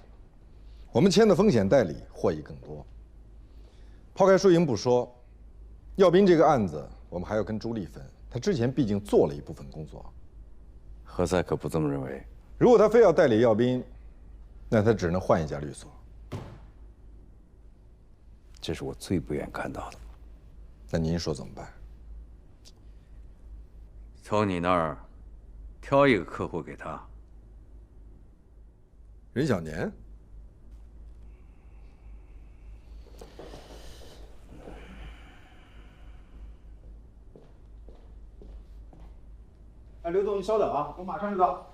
我们签的风险代理获益更多。抛开输赢不说，耀斌这个案子我们还要跟朱莉分，他之前毕竟做了一部分工作。何塞可不这么认为。如果他非要代理耀斌，那他只能换一家律所。这是我最不愿看到的。那您说怎么办？从你那儿挑一个客户给他。任小年。哎，刘总，你稍等啊，我马上就到。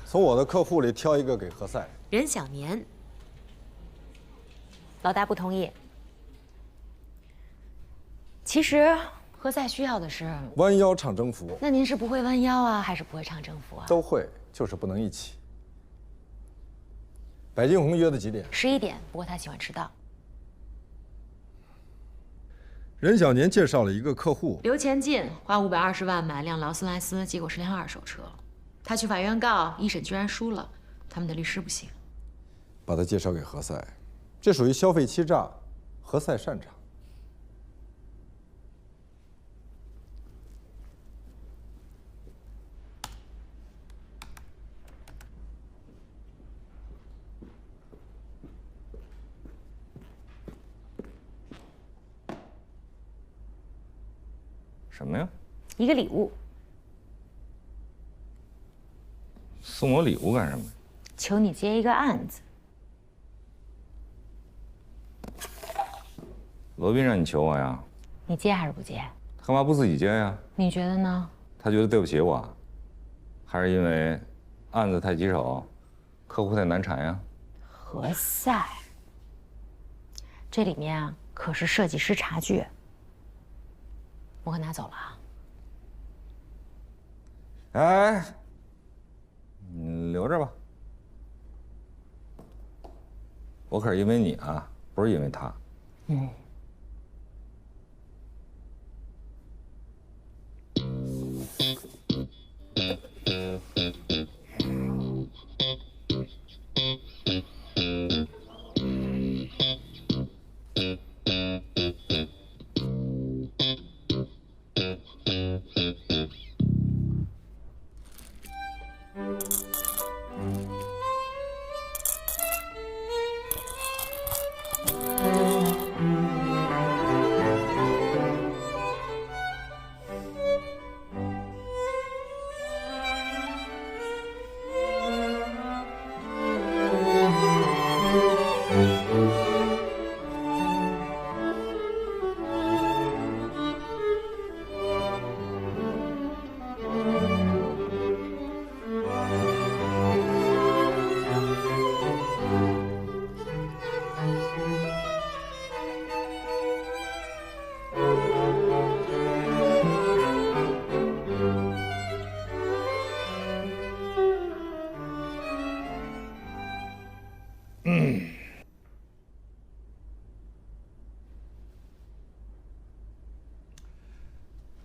从我的客户里挑一个给何塞。任小年，老大不同意。其实何塞需要的是弯腰唱征服。那您是不会弯腰啊，还是不会唱征服啊？都会，就是不能一起。白金红约的几点？11点，不过他喜欢迟到。任小年介绍了一个客户，刘前进花520万买辆劳斯莱斯，结果是辆二手车。他去法院告，一审居然输了，他们的律师不行。把他介绍给何塞，这属于消费欺诈，何塞擅长。什么呀？一个礼物。送我礼物干什么？求你接一个案子。罗宾让你求我呀？你接还是不接？干嘛不自己接呀？你觉得呢？他觉得对不起我，还是因为案子太棘手，客户太难缠呀？何塞，这里面啊可是设计师茶具，我可拿走了啊。哎，你留着吧。我可是因为你啊，不是因为他。嗯。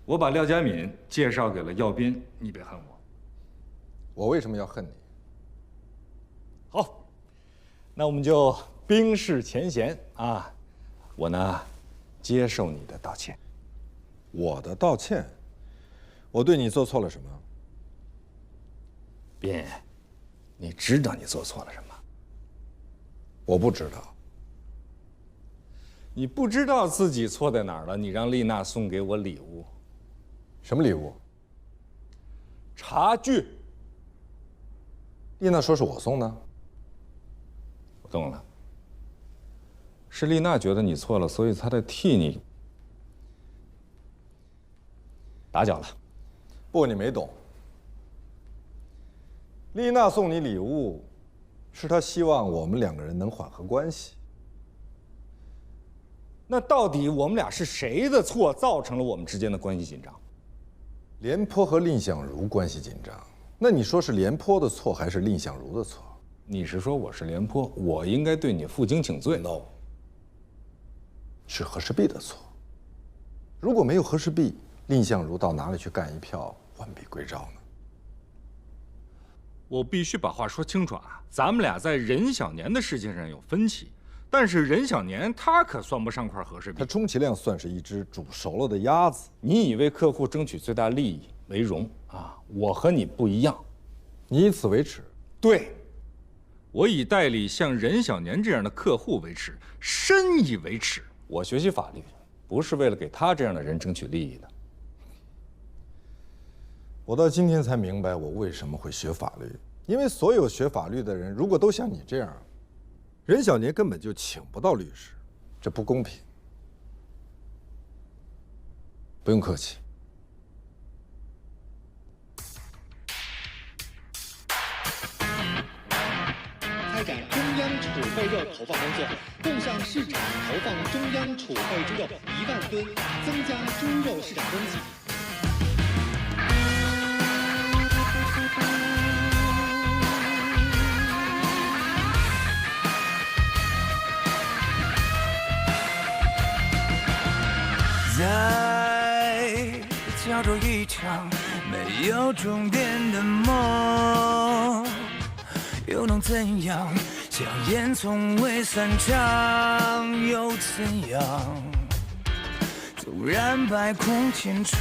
我把廖佳敏介绍给了耀斌，你别恨我。我为什么要恨你？好，那我们就冰释前嫌啊！我呢，接受你的道歉。我的道歉？我对你做错了什么？斌，你知道你做错了什么？我不知道。你不知道自己错在哪儿了？你让丽娜送给我礼物。什么礼物？茶具。丽娜说是我送的。我懂了。是丽娜觉得你错了，所以她在替你打搅了。不，你没懂。丽娜送你礼物，是她希望我们两个人能缓和关系。那到底我们俩是谁的错造成了我们之间的关系紧张？廉颇和蔺相如关系紧张，那你说是廉颇的错还是蔺相如的错？你是说我是廉颇，我应该对你负荆请罪 ？No， 是和氏璧的错。如果没有和氏璧，蔺相如到哪里去干一票完璧归赵呢？我必须把话说清楚啊！咱们俩在任小年的事情上有分歧，但是任小年他可算不上块和氏璧，他充其量算是一只煮熟了的鸭子。你以为客户争取最大利益为荣啊？我和你不一样，你以此为耻。对，我以代理像任小年这样的客户为耻，深以为耻。我学习法律，不是为了给他这样的人争取利益的。我到今天才明白我为什么会学法律，因为所有学法律的人如果都像你这样，任小年根本就请不到律师，这不公平。不用客气。开展中央储备肉投放工作，共向市场投放中央储备猪肉1万吨，增加猪肉市场供给。在角逐一场没有终点的梦，又能怎样？硝烟从未散场，又怎样？纵然百孔千疮。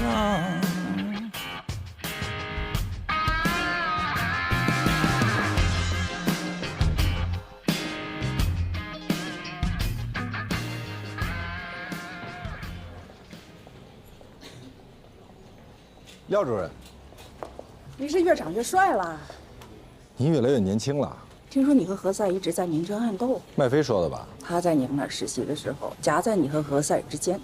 廖主任，你是越长越帅了。你越来越年轻了。听说你和何塞一直在明争暗斗。麦飞说的吧？他在你们那儿实习的时候，夹在你和何塞之间，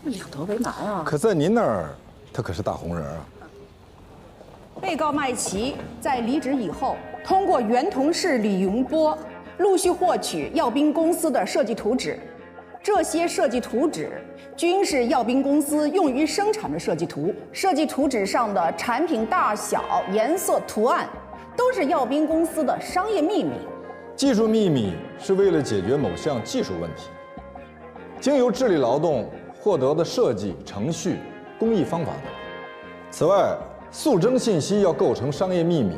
两头为难啊。可在您那儿，他可是大红人啊。被告麦琪在离职以后，通过原同事李云波陆续获取耀斌公司的设计图纸，这些设计图纸均是耀斌公司用于生产的设计图。设计图纸上的产品大小、颜色、图案，都是耀斌公司的商业秘密。技术秘密是为了解决某项技术问题，经由智力劳动获得的设计、程序、工艺方法等。此外，速征信息要构成商业秘密，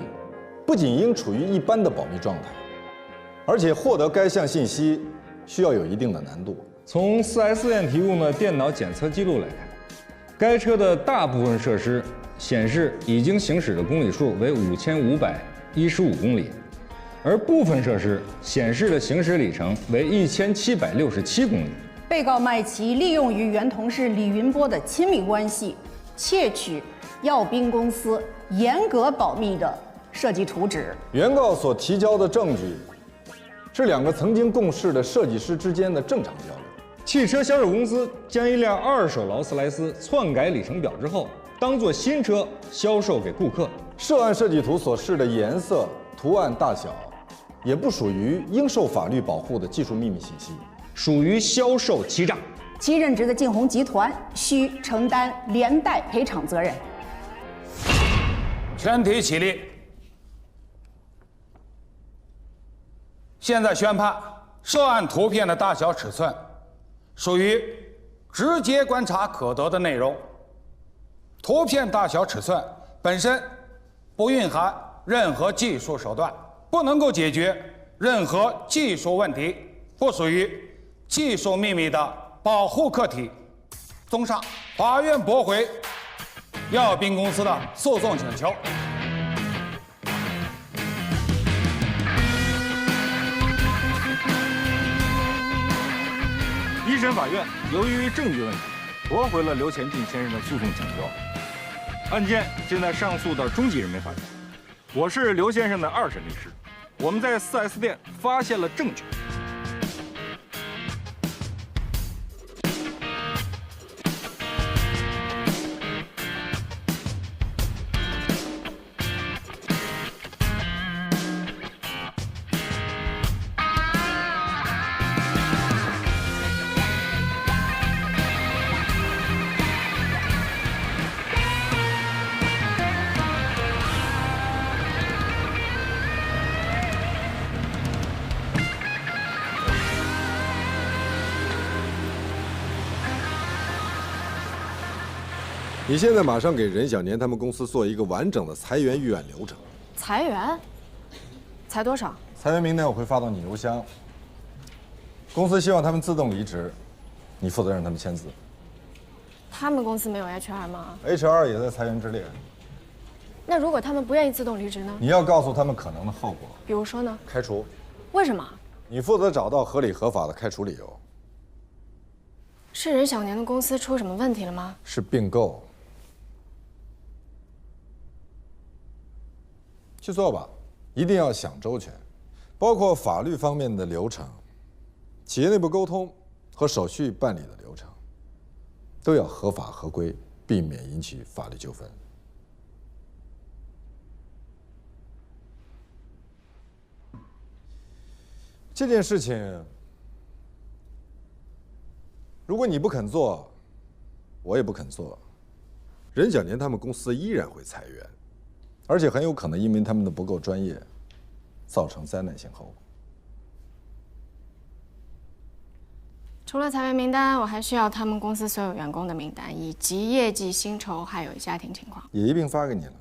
不仅应处于一般的保密状态，而且获得该项信息需要有一定的难度。从 4S 店提供的电脑检测记录来看，该车的大部分设施显示已经行驶的公里数为5515公里，而部分设施显示的行驶里程为1767公里。被告麦琪利用与原同事李云波的亲密关系，窃取耀斌公司严格保密的设计图纸。原告所提交的证据是两个曾经共事的设计师之间的正常交流。汽车销售公司将一辆二手劳斯莱斯篡改里程表之后，当作新车销售给顾客。涉案设计图所示的颜色、图案大小，也不属于应受法律保护的技术秘密信息，属于销售欺诈。其任职的晋宏集团需承担连带赔偿责任。全体起立。现在宣判，涉案图片的大小尺寸属于直接观察可得的内容，图片大小尺寸本身不蕴含任何技术手段，不能够解决任何技术问题，不属于技术秘密的保护课题。综上，法院驳回耀斌公司的诉讼请求。一审法院由于证据问题，驳回了刘前进先生的诉讼请求。案件现在上诉到中级人民法院。我是刘先生的二审律师，我们在 4S 店发现了证据。你现在马上给任小年他们公司做一个完整的裁员预案流程。裁员？裁多少？裁员名单我会发到你邮箱。公司希望他们自动离职，你负责让他们签字。他们公司没有 HR 吗？ HR 也在裁员之列。那如果他们不愿意自动离职呢？你要告诉他们可能的后果，比如说呢？开除。为什么？你负责找到合理合法的开除理由。是任小年的公司出什么问题了吗？是并购。去做吧，一定要想周全，包括法律方面的流程、企业内部沟通和手续办理的流程，都要合法合规，避免引起法律纠纷。这件事情，如果你不肯做，我也不肯做，任小年他们公司依然会裁员，而且很有可能因为他们的不够专业，造成灾难性后果。除了裁员名单，我还需要他们公司所有员工的名单，以及业绩、薪酬还有家庭情况。也一并发给你了。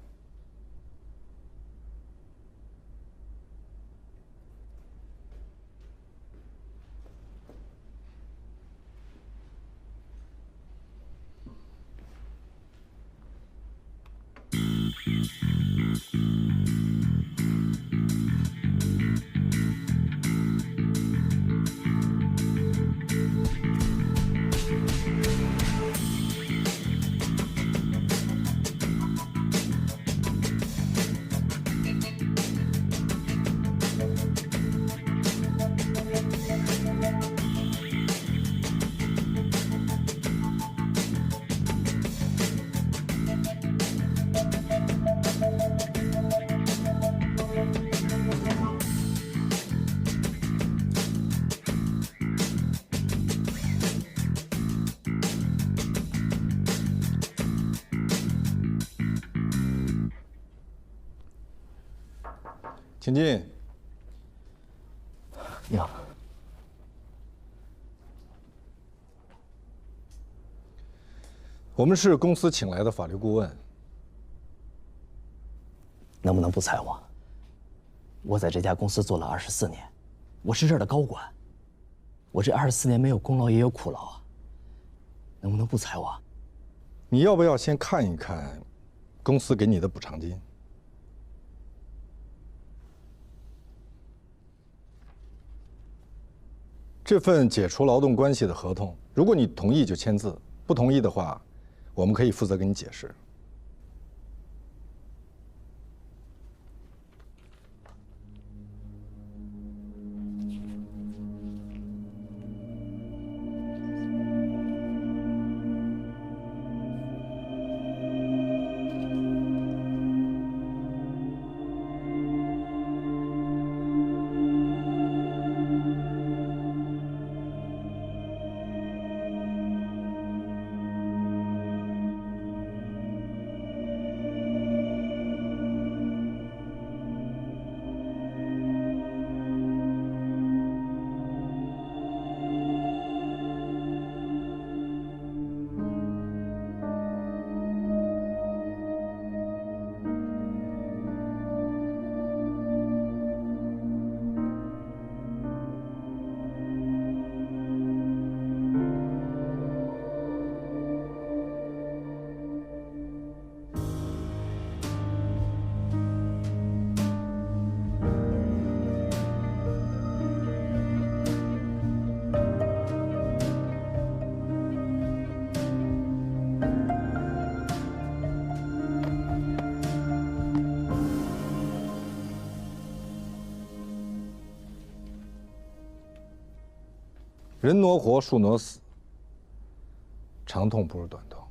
请进。你好。我们是公司请来的法律顾问。能不能不裁我？我在这家公司做了24年，我是这儿的高管。我这24年没有功劳也有苦劳啊。能不能不裁我？你要不要先看一看公司给你的补偿金？这份解除劳动关系的合同，如果你同意就签字，不同意的话，我们可以负责给你解释。人挪活，树挪死，长痛不如短痛。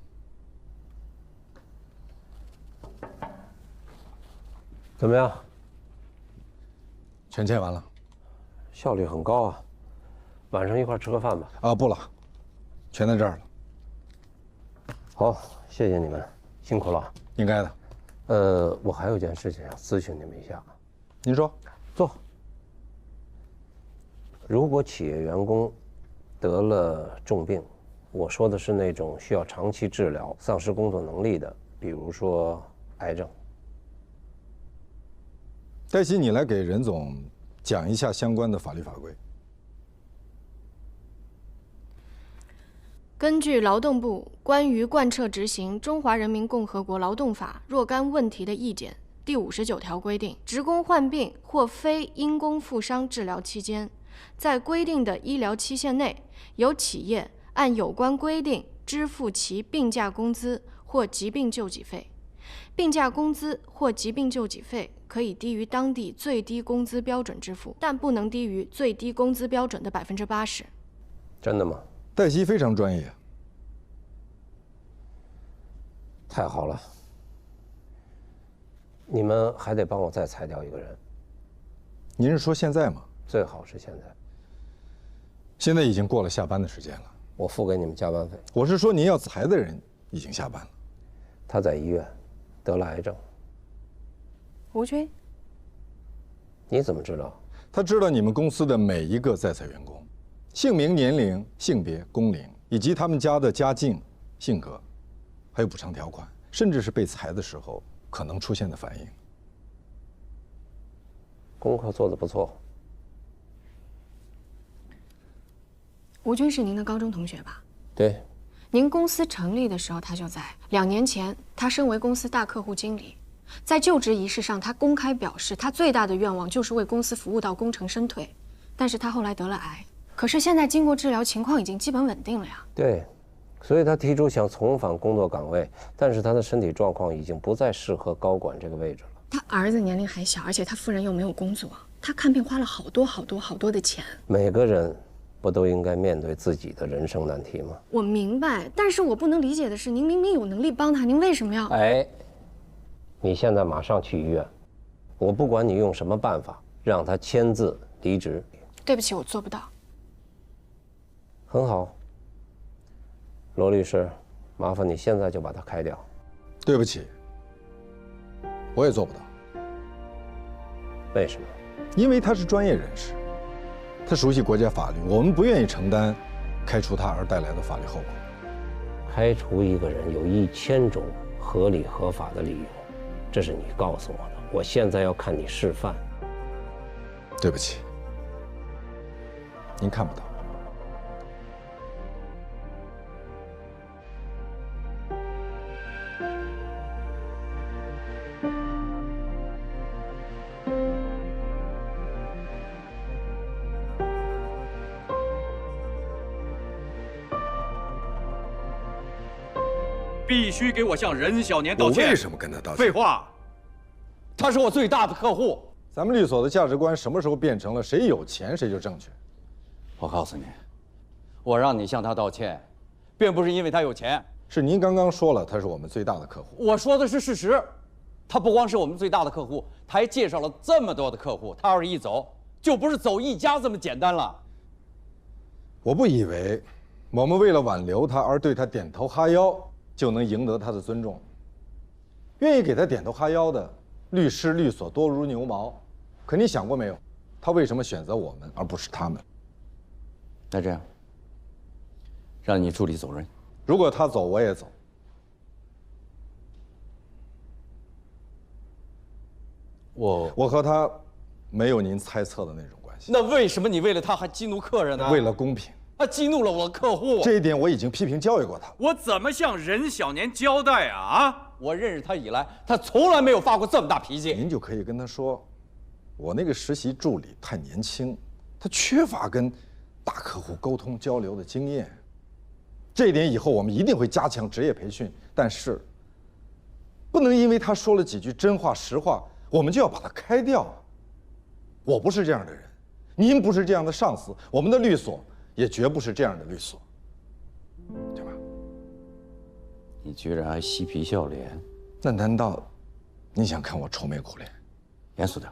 怎么样？全签完了，效率很高啊。晚上一块吃个饭吧。啊，不了，全在这儿了。好，谢谢你们，辛苦了。应该的。我还有件事情想咨询你们一下。您说。坐。如果企业员工得了重病，我说的是那种需要长期治疗、丧失工作能力的，比如说癌症。黛西，你来给任总讲一下相关的法律法规。根据劳动部关于贯彻执行《中华人民共和国劳动法》若干问题的意见第59条规定，职工患病或非因公负伤治疗期间，在规定的医疗期限内，由企业按有关规定支付其病假工资或疾病救济费。病假工资或疾病救济费可以低于当地最低工资标准支付，但不能低于最低工资标准的80%。真的吗？黛西非常专业。太好了。你们还得帮我再裁掉一个人。您是说现在吗？最好是现在。现在已经过了下班的时间了。我付给你们加班费。我是说您要裁的人已经下班了。他在医院得了癌症。吴军，你怎么知道？他知道你们公司的每一个在裁员工，姓名、年龄、性别、工龄，以及他们家的家境、性格，还有补偿条款，甚至是被裁的时候可能出现的反应。功课做得不错。吴军是您的高中同学吧？对。您公司成立的时候他就在。2年前，他身为公司大客户经理，在就职仪式上，他公开表示，他最大的愿望就是为公司服务到功成身退。但是他后来得了癌，可是现在经过治疗，情况已经基本稳定了呀。对，所以他提出想重返工作岗位，但是他的身体状况已经不再适合高管这个位置了。他儿子年龄还小，而且他夫人又没有工作，他看病花了好多的钱。每个人不都应该面对自己的人生难题吗？我明白，但是我不能理解的是，您明明有能力帮他，您为什么要……哎，你现在马上去医院，我不管你用什么办法让他签字离职。对不起，我做不到。很好，罗律师，麻烦你现在就把他开掉。对不起，我也做不到。为什么？因为他是专业人士。他熟悉国家法律，我们不愿意承担开除他而带来的法律后果。开除一个人有1000种合理合法的理由，这是你告诉我的。我现在要看你示范。对不起，您看不到。必须给我向任小年道歉。我为什么跟他道歉？废话，他是我最大的客户。咱们律所的价值观什么时候变成了谁有钱谁就正确？我告诉你，我让你向他道歉，并不是因为他有钱，是您刚刚说了他是我们最大的客户。我说的是事实。他不光是我们最大的客户，他还介绍了这么多的客户。他要是一走，就不是走一家这么简单了。我不以为我们为了挽留他而对他点头哈腰就能赢得他的尊重。愿意给他点头哈腰的律师律所多如牛毛，可你想过没有，他为什么选择我们而不是他们？那这样，让你助理走人。如果他走，我也走。我和他没有您猜测的那种关系。那为什么你为了他还激怒客人呢？为了公平。他激怒了我的客户，这一点我已经批评教育过他。我怎么向任小年交代啊？我认识他以来，他从来没有发过这么大脾气。您就可以跟他说，我那个实习助理太年轻，他缺乏跟大客户沟通交流的经验。这一点以后我们一定会加强职业培训，但是不能因为他说了几句真话实话，我们就要把他开掉。我不是这样的人，您不是这样的上司，我们的律所也绝不是这样的律所，对吧？你居然还嬉皮笑脸，那难道你想看我愁眉苦脸？严肃点。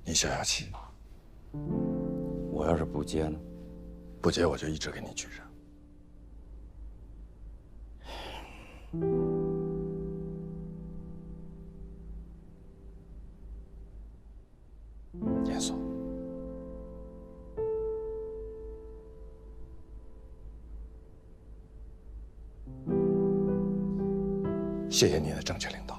你消消气。我要是不接呢？不接我就一直给你举着。严肃。谢谢你的正确领导。